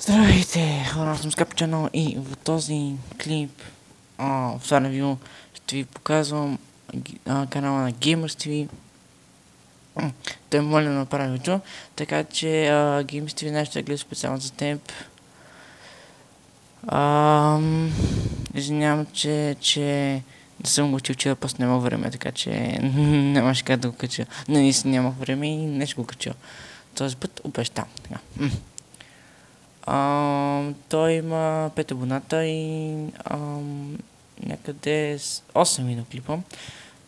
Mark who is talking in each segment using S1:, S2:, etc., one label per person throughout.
S1: Здравейте, хора, аз съм Скапчано и в този клип, в това ревю, ще ви показвам канала на Gamers TV. Той моля да направи видео, така че Gamers TV нещо да гледа специално за теб. Извинявам, че не съм го учил вчера, просто нямах време, така че нямаше как да го кача. Наистина нямах време и не ще го кача. Този път обещам. Той има 5 абоната и някъде 8 видеоклипа.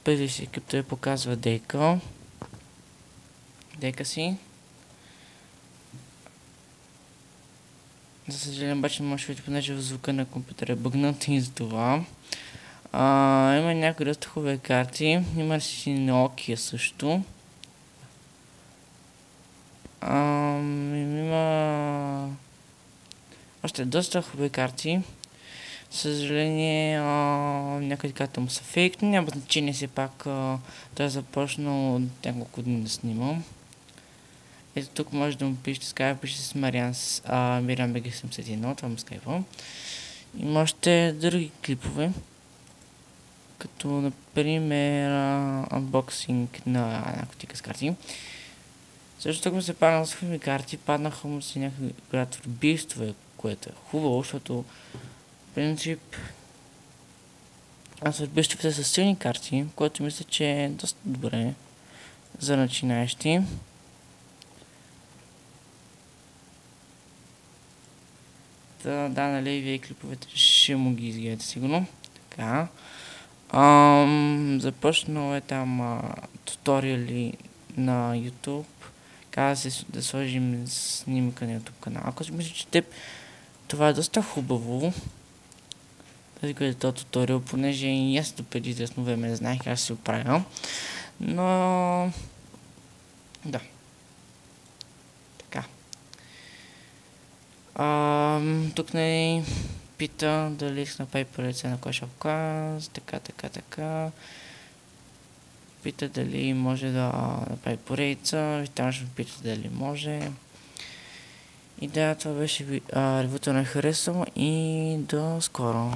S1: Първи си клип той показва дека си. За съжаление обаче не може да видите, понеже в звука на компютъра е бъгнат и за това. Има някои доста хубави карти. Има си Nokia също. Има още доста хубави карти. Съжаление, някои карта му са фейк, но няма значение, все пак той е започнал няколко дни да снимам. Ето тук може да му пишете скайпа, пише с Мариан BG71, това му скайпа. Има още други клипове, като например анбоксинг на една кутийка с карти. Също тук му се паднал с хубави карти, паднаха му си някакви оператор убийства, което е хубаво, защото в принцип аз убийствата са силни карти, което мисля, че е доста добре за начинаещи. Да, нали, вие клиповете ще му ги изгледате сигурно. Така. Започнал е там туториали на YouTube. Каза се да сложим снимка на YouTube канала. Ако си мисля, че теб това е доста хубаво. Тази къде този туториал, понеже и аз допреди известно време не знаех как се оправя. Но да. Така. Тук не пита дали иска направи поредица на Clash of Clans. Така. Пита дали може да направи поредица. И там ще ме пита дали може. И да, това беше ревюто на харесвам и до скоро.